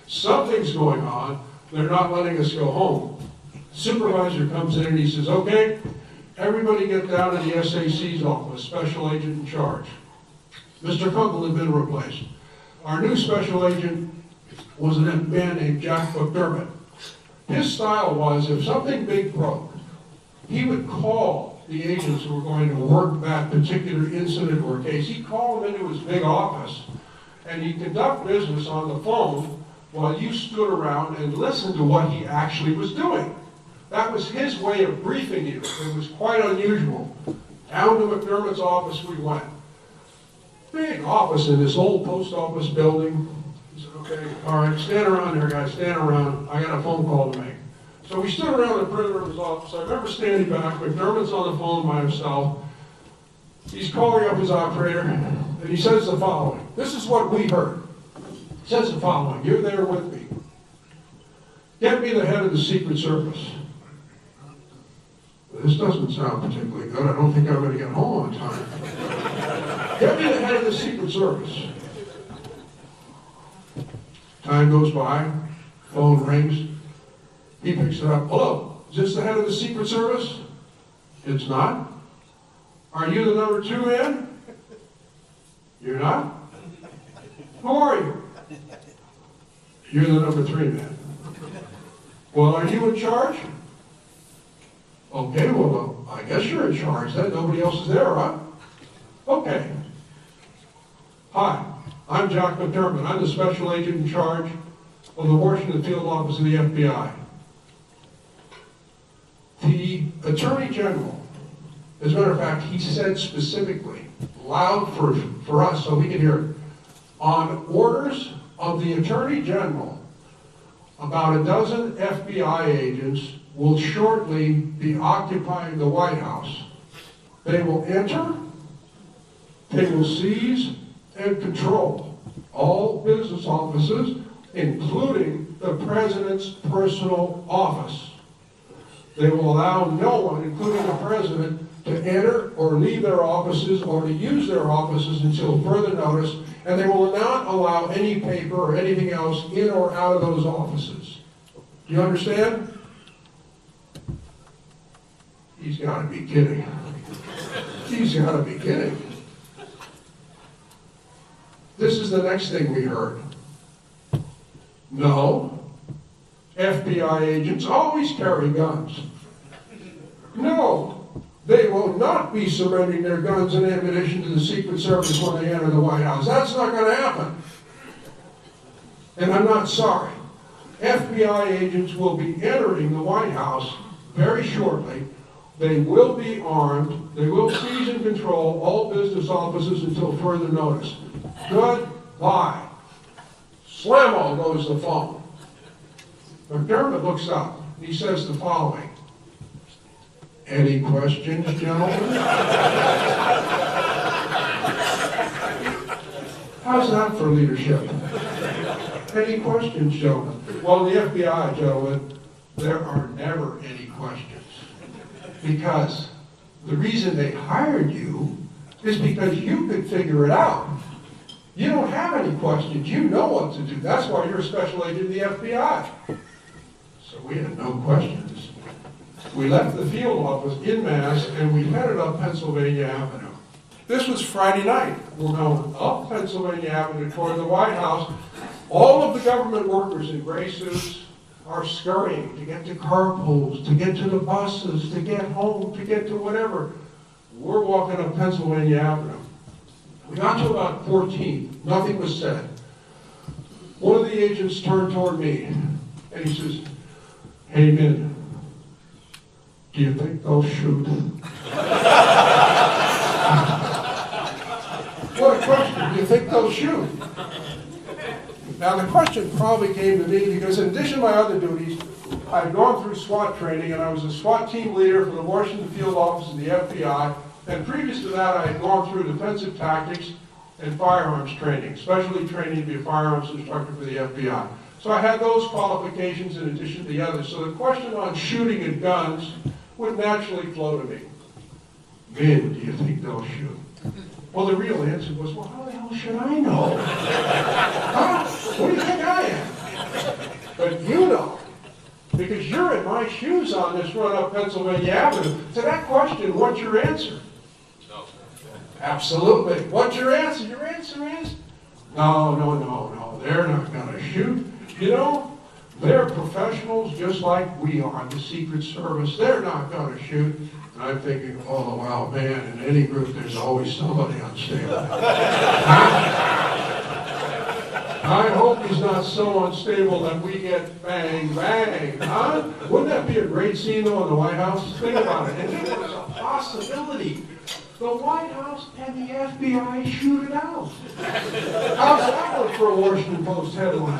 Something's going on. They're not letting us go home. Supervisor comes in and he says, okay, everybody get down to the SAC's office, special agent in charge. Mr. Kunkel had been replaced. Our new special agent was a man named Jack McDermott. His style was, if something big broke, he would call the agents who were going to work that particular incident or case. He'd call them into his big office, and he'd conduct business on the phone while you stood around and listened to what he actually was doing. That was his way of briefing you. It was quite unusual. Down to McDermott's office we went. Big office in this old post office building. He said, okay, all right, stand around here, guys, stand around. I got a phone call to make. So we stood around the perimeter of his office. I remember standing back. McDermott's on the phone by himself. He's calling up his operator, and he says the following. This is what we heard. He says the following. You're there with me. Get me the head of the Secret Service. This doesn't sound particularly good. I don't think I'm going to get home on time. Get me the head of the Secret Service. Time goes by. Phone rings. He picks it up. Hello, is this the head of the Secret Service? It's not. Are you the number 2 man? You're not. Who are you? You're the number 3 man. Well, are you in charge? Okay, well, I guess you're in charge then. Nobody else is there, huh? Okay. Hi, I'm Jack McDermott. I'm the special agent in charge of the Washington Field Office of the FBI. The Attorney General, as a matter of fact, he said specifically, loud for us so we can hear it, on orders of the Attorney General, about a dozen FBI agents will shortly be occupying the White House. They will enter, they will seize and control all business offices, including the President's personal office. They will allow no one, including the President, to enter or leave their offices or to use their offices until further notice, and they will not allow any paper or anything else in or out of those offices. Do you understand? He's got to be kidding. He's got to be kidding. This is the next thing we heard. No. FBI agents always carry guns. No, they will not be surrendering their guns and ammunition to the Secret Service when they enter the White House. That's not going to happen. And I'm not sorry. FBI agents will be entering the White House very shortly. They will be armed. They will seize and control all business offices until further notice. Goodbye. Slammo goes the phone. McDermott looks up and he says the following. Any questions, gentlemen? How's that for leadership? Any questions, gentlemen? Well, in the FBI, gentlemen, there are never any questions. Because the reason they hired you is because you could figure it out. You don't have any questions. You know what to do. That's why you're a special agent in the FBI. So we had no questions. We left the field office en masse and we headed up Pennsylvania Avenue. This was Friday night. We're going up Pennsylvania Avenue toward the White House. All of the government workers in gray suits are scurrying to get to carpools, to get to the buses, to get home, to get to whatever. We're walking up Pennsylvania Avenue. We got to about 14th. Nothing was said. One of the agents turned toward me and he says, hey, Min, do you think they'll shoot? What a question. Do you think they'll shoot? Now, the question probably came to me because in addition to my other duties, I had gone through SWAT training and I was a SWAT team leader for the Washington Field Office of the FBI. And previous to that, I had gone through defensive tactics and firearms training, specialty training to be a firearms instructor for the FBI. So I had those qualifications in addition to the others. So the question on shooting at guns would naturally flow to me. Vin, do you think they'll shoot? Well, the real answer was, well, how the hell should I know? on this run up Pennsylvania Avenue. To that question, what's your answer? No. Absolutely. What's your answer? Your answer is, no, they're not gonna shoot. You know, they're professionals just like we are, the Secret Service. They're not gonna shoot. And I'm thinking, oh, wow, man, in any group there's always somebody unstable. I hope he's not so unstable that we get bang, bang, huh? Wouldn't that be a great scene, though, in the White House? Think about it. And if it was a possibility, the White House and the FBI shoot it out. How's that look for a Washington Post headline?